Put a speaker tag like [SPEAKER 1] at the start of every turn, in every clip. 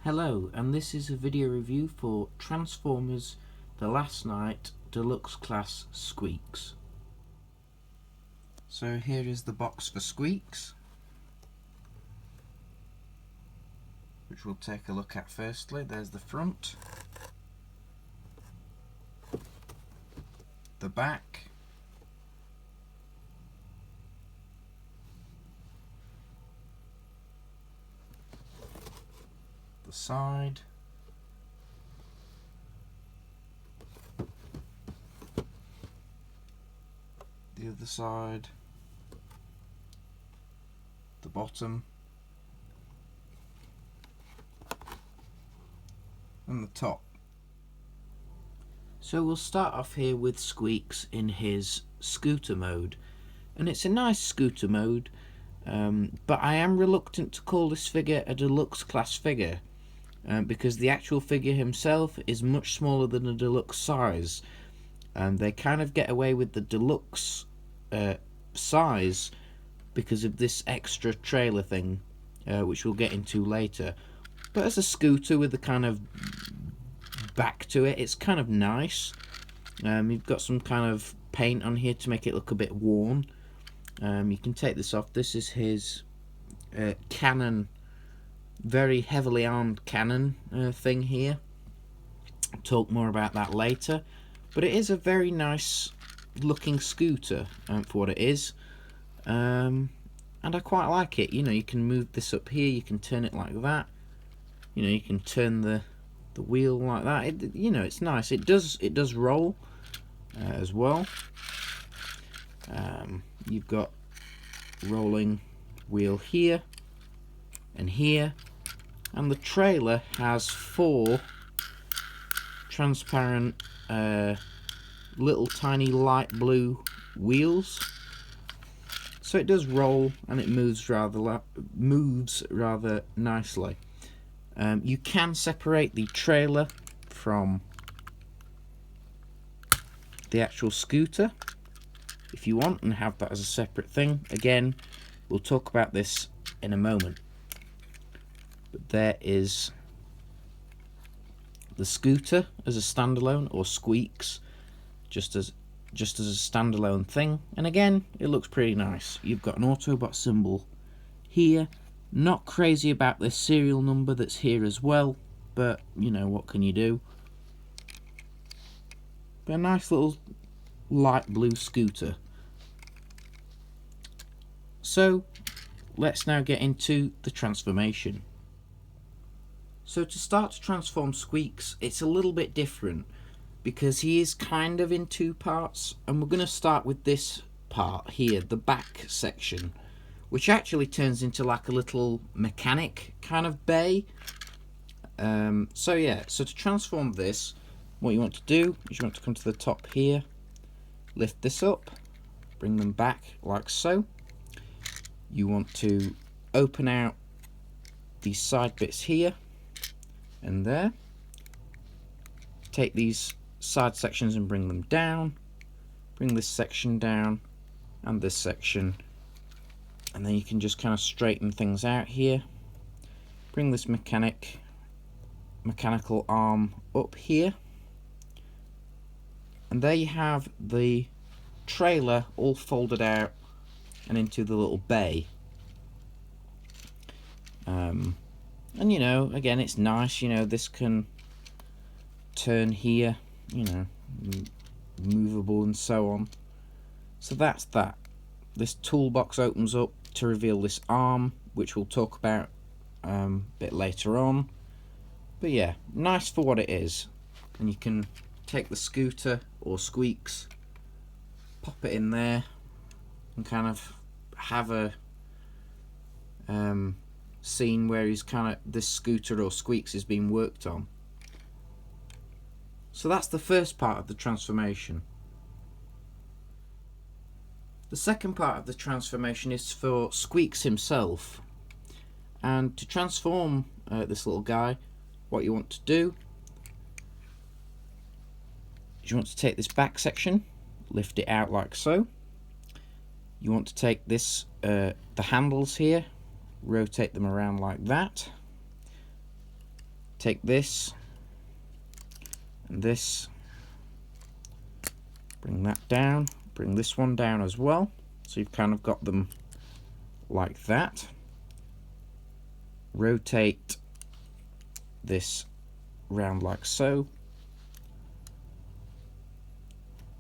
[SPEAKER 1] Hello, and this is a video review for Transformers The Last Night Deluxe Class Squeaks. So here is the box for Squeaks, which we'll take a look at firstly. There's the front, the back, the side, the other side, the bottom, and the top. So we'll start off here with Squeaks in his scooter mode, and it's a nice scooter mode, but I am reluctant to call this figure a deluxe class figure. Because the actual figure himself is much smaller than a deluxe size. They kind of get away with the deluxe size because of this extra trailer thing, which we'll get into later. But as a scooter with a kind of back to it, it's kind of nice. You've got some kind of paint on here to make it look a bit worn. You can take this off. This is his cannon, very heavily armed cannon thing here. I'll talk more about that later, but it is a very nice looking scooter for what it is, and I quite like it. You know, you can move this up here, you can turn it like that, you know, you can turn the wheel like that. You know, it's nice. It does roll as well. You've got rolling wheel here and here, and the trailer has 4 transparent little tiny light blue wheels, so it does roll and it moves rather nicely. You can separate the trailer from the actual scooter if you want and have that as a separate thing. Again, we'll talk about this in a moment. But there is the scooter as a standalone, or Squeaks just as a standalone thing, and again it looks pretty nice. You've got an Autobot symbol here. Not crazy about this serial number that's here as well, but you know, what can you do? But a nice little light blue scooter. So let's now get into the transformation. So to start to transform Squeaks, it's a little bit different because he is kind of in 2 parts, and we're going to start with this part here, the back section, which actually turns into like a little mechanic kind of bay. So to transform this, what you want to do is you want to come to the top here, lift this up, bring them back like so. You want to open out these side bits here and there, take these side sections and bring them down, bring this section down and this section, and then you can just kind of straighten things out here. Bring this mechanical arm up here, and there you have the trailer all folded out and into the little bay. And you know, again, it's nice, you know, this can turn here, you know, movable and so on. So that's that. This toolbox opens up to reveal this arm, which we'll talk about a bit later on. But yeah, nice for what it is. And you can take the scooter or Squeaks, pop it in there, and kind of have a scene where he's kind of, this scooter or Squeaks is being worked on. So that's the first part of the transformation. The second part of the transformation is for Squeaks himself, and to transform this little guy, what you want to do is you want to take this back section, lift it out like so. You want to take this the handles here, rotate them around like that, take this and this, bring that down, bring this one down as well, so you've kind of got them like that. Rotate this round like so.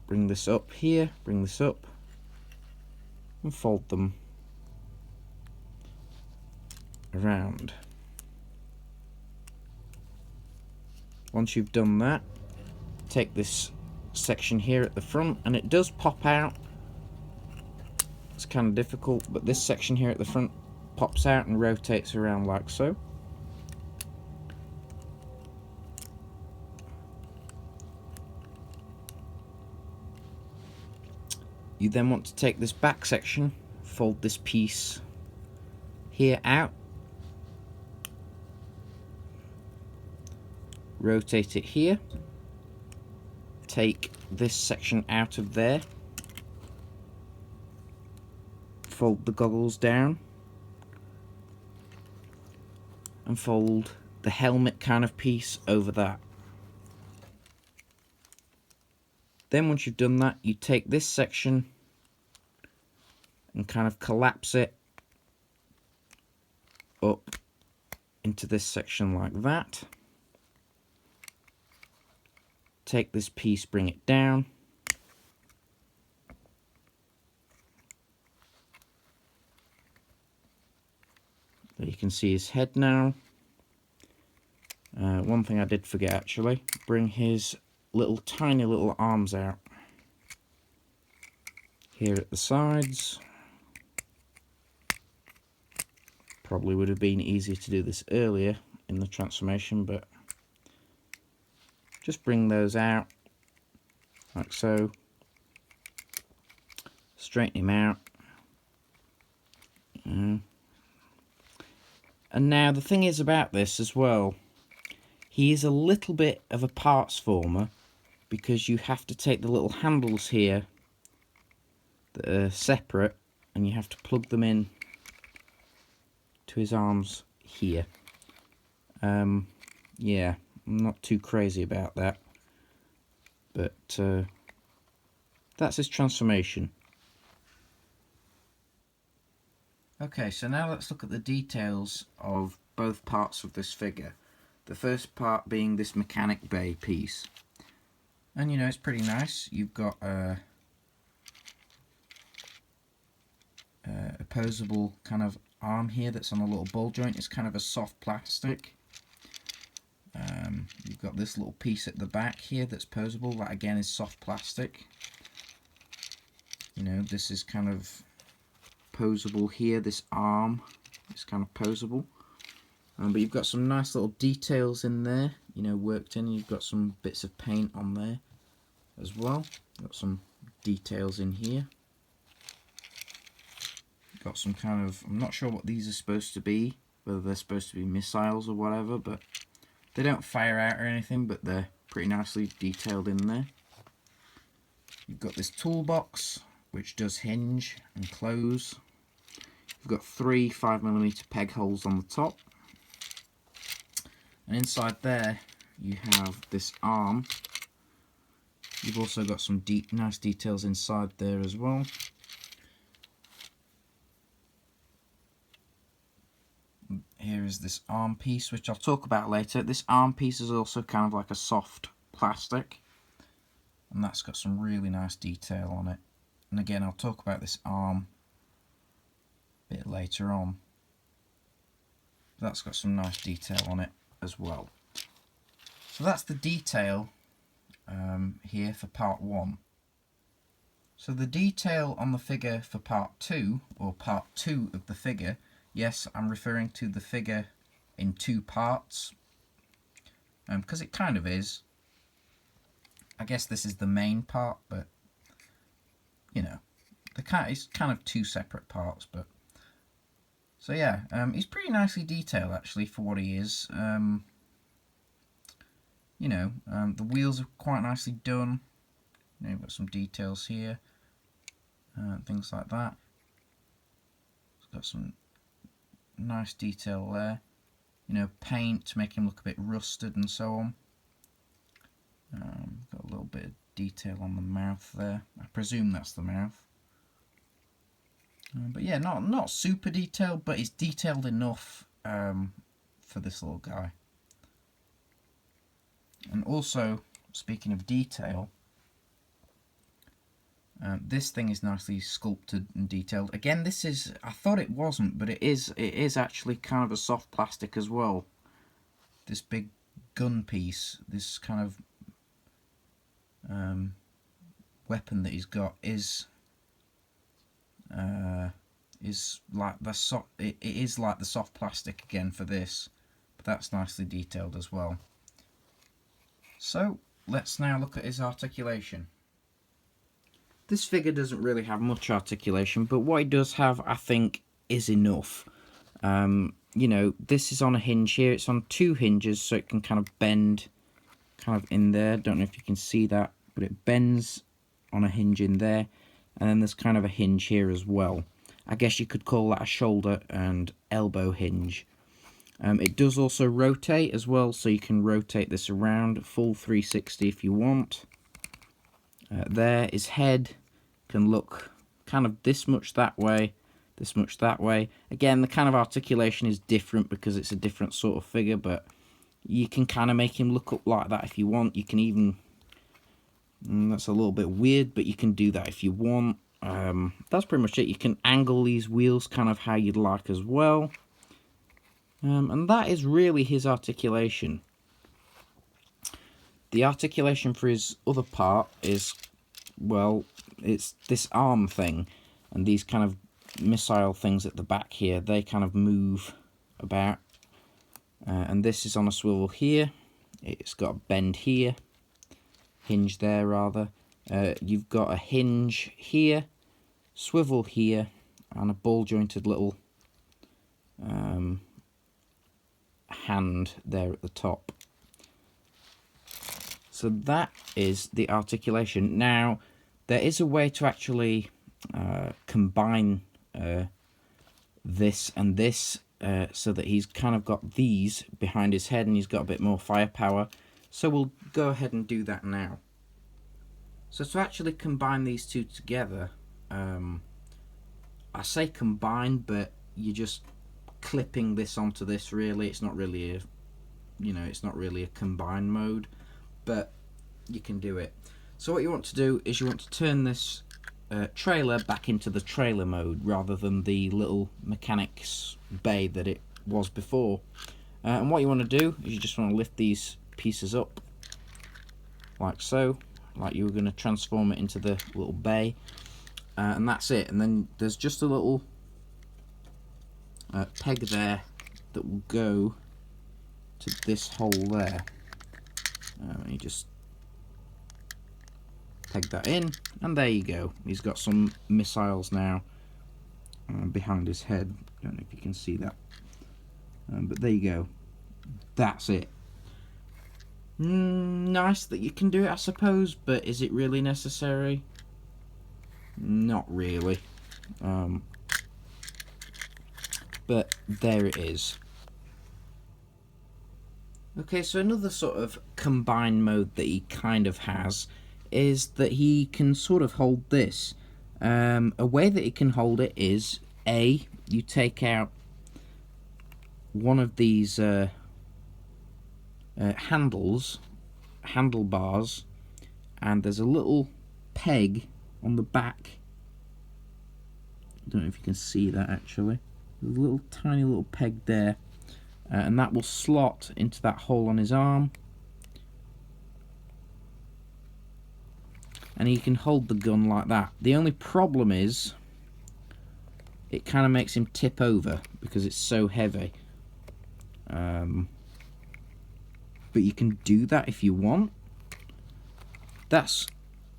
[SPEAKER 1] Bring this up here, bring this up, and fold them around. Once you've done that, take this section here at the front, and it does pop out. It's kind of difficult, but this section here at the front pops out and rotates around like so. You then want to take this back section, fold this piece here out, rotate it here, take this section out of there, fold the goggles down, and fold the helmet kind of piece over that. Then once you've done that, you take this section and kind of collapse it up into this section like that. Take this piece, bring it down. There you can see his head now. One thing I did forget actually, bring his tiny little arms out here at the sides. Probably would have been easier to do this earlier in the transformation, but just bring those out like so, straighten him out. And now the thing is about this as well, he is a little bit of a parts former, because you have to take the little handles here that are separate and you have to plug them in to his arms here. Yeah, I'm not too crazy about that, but that's his transformation. Okay, so now let's look at the details of both parts of this figure. The first part being this mechanic bay piece. And you know, it's pretty nice. You've got a opposable kind of arm here that's on a little ball joint. It's kind of a soft plastic. You've got this little piece at the back here that's posable. That again is soft plastic. You know, this is kind of posable here. This arm is kind of posable. But you've got some nice little details in there, you know, worked in. You've got some bits of paint on there as well. Got some details in here. Got some kind of, I'm not sure what these are supposed to be, whether they're supposed to be missiles or whatever, but they don't fire out or anything, but they're pretty nicely detailed in there. You've got this toolbox, which does hinge and close. You've got 3 5mm peg holes on the top. And inside there, you have this arm. You've also got some nice details inside there as well. Here is this arm piece, which I'll talk about later. This arm piece is also kind of like a soft plastic, and that's got some really nice detail on it. And again, I'll talk about this arm a bit later on. That's got some nice detail on it as well. So that's the detail here for part 1. So the detail on the figure for part 2, or part 2 of the figure, yes, I'm referring to the figure in 2 parts, because it kind of is. I guess this is the main part, but you know, it's kind of 2 separate parts. But so yeah, he's pretty nicely detailed actually for what he is. You know, the wheels are quite nicely done. You know, you've got some details here, things like that. It's got some nice detail there. you know, paint to make him look a bit rusted and so on. Got a little bit of detail on the mouth there. I presume that's the mouth. But yeah, not super detailed, but it's detailed enough for this little guy. And also, speaking of detail, this thing is nicely sculpted and detailed. Again, this is, I thought it wasn't, but it is actually kind of a soft plastic as well. This big gun piece, this kind of weapon that he's got is like the it is like the soft plastic again for this, but that's nicely detailed as well. So let's now look at his articulation. This figure doesn't really have much articulation, but what he does have, I think, is enough. You know, this is on a hinge here. It's on 2 hinges, so it can kind of bend kind of in there. Don't know if you can see that, but it bends on a hinge in there. And then there's kind of a hinge here as well. I guess you could call that a shoulder and elbow hinge. It does also rotate as well, so you can rotate this around full 360 if you want. There, his head can look kind of this much that way, this much that way. Again, the kind of articulation is different because it's a different sort of figure, but you can kind of make him look up like that if you want. You can even, that's a little bit weird, but you can do that if you want. That's pretty much it. You can angle these wheels kind of how you'd like as well. And that is really his articulation. The articulation for his other part is, well, it's this arm thing, and these kind of missile things at the back here, they kind of move about. And this is on a swivel here. It's got a bend here, hinge there rather. You've got a hinge here, swivel here, and a ball jointed little hand there at the top. So that is the articulation. Now, there is a way to actually combine this and this so that he's kind of got these behind his head and he's got a bit more firepower. So we'll go ahead and do that now. So to actually combine these two together, I say combine, but you're just clipping this onto this really. It's not really a, you know, it's not really a combine mode, but you can do it. So what you want to do is you want to turn this trailer back into the trailer mode rather than the little mechanics bay that it was before. And what you want to do is you just want to lift these pieces up like so, like you were going to transform it into the little bay, and that's it. And then there's just a little peg there that will go to this hole there. You just peg that in, and there you go. He's got some missiles now behind his head. Don't know if you can see that, but there you go. That's it. Nice that you can do it, I suppose, but is it really necessary? Not really. But there it is. Okay, so another sort of combine mode that he kind of has is that he can sort of hold this. A way that he can hold it is, you take out one of these handlebars, and there's a little peg on the back. I don't know if you can see that actually. There's a little tiny little peg there, and that will slot into that hole on his arm, and he can hold the gun like that. The only problem is it kind of makes him tip over because it's so heavy. But you can do that if you want. That's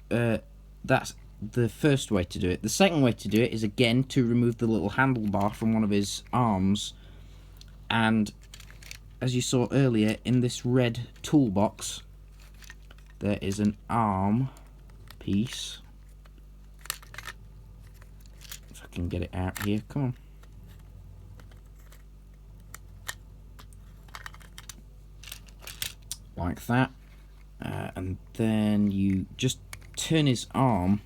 [SPEAKER 1] the first way to do it. The second way to do it is again to remove the little handlebar from one of his arms, and as you saw earlier in this red toolbox there is an arm piece. If I can get it out here, come on. like that, and then you just turn his arm,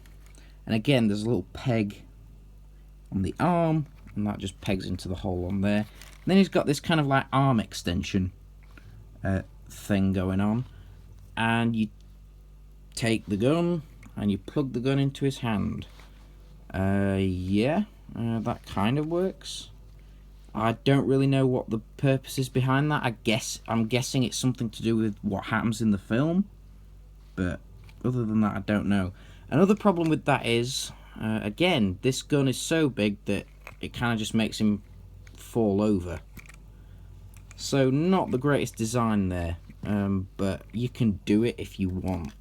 [SPEAKER 1] and again there's a little peg on the arm, and that just pegs into the hole on there. And then he's got this kind of like arm extension thing going on, and you take the gun and you plug the gun into his hand. That kind of works. I don't really know what the purpose is behind that. I'm guessing it's something to do with what happens in the film, but other than that I don't know. Another problem with that is, again, this gun is so big that it kind of just makes him fall over. So not the greatest design there, but you can do it if you want.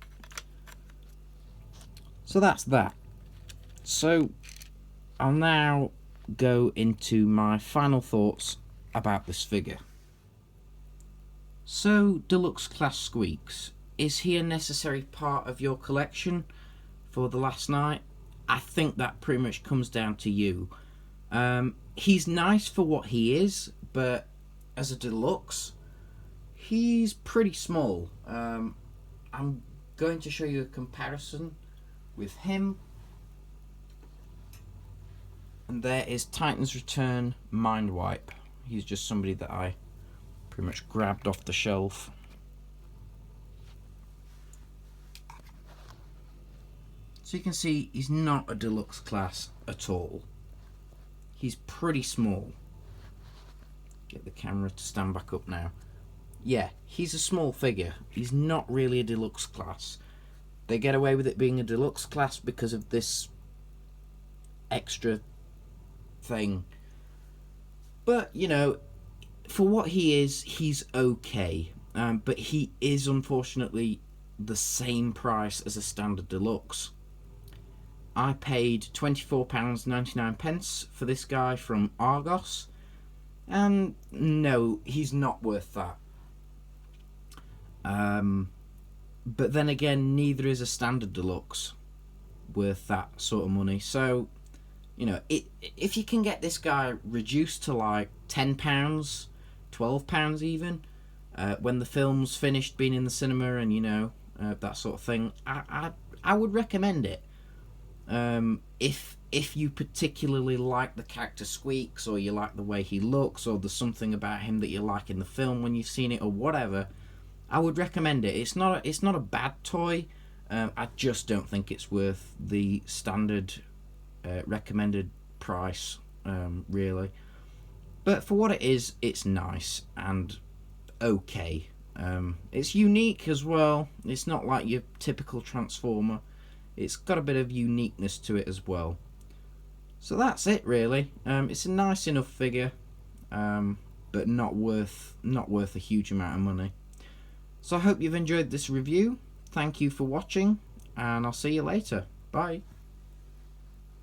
[SPEAKER 1] So that's that. So I'll now go into my final thoughts about this figure. So, Deluxe Class Squeaks, is he a necessary part of your collection for the last night? I think that pretty much comes down to you. He's nice for what he is, but as a deluxe, he's pretty small. I'm going to show you a comparison with him. And there is Titan's Return Mindwipe. He's just somebody that I pretty much grabbed off the shelf. So you can see he's not a deluxe class at all. He's pretty small. Get the camera to stand back up now. Yeah, he's a small figure. He's not really a deluxe class. They get away with it being a deluxe class because of this extra thing. But, you know, for what he is, he's okay. But he is unfortunately the same price as a standard deluxe. I paid £24.99 for this guy from Argos, and no, he's not worth that. But then again, neither is a standard deluxe worth that sort of money. So, you know, if you can get this guy reduced to like £10, £12 even, when the film's finished being in the cinema, and you know, that sort of thing, I would recommend it. If you particularly like the character Squeaks, or you like the way he looks, or there's something about him that you like in the film when you've seen it, or whatever, I would recommend it. It's not a bad toy. I just don't think it's worth the standard recommended price, really. But for what it is, it's nice and okay. It's unique as well. It's not like your typical Transformer. It's got a bit of uniqueness to it as well. So that's it, really. It's a nice enough figure, but not worth a huge amount of money. So I hope you've enjoyed this review. Thank you for watching, and I'll see you later. Bye.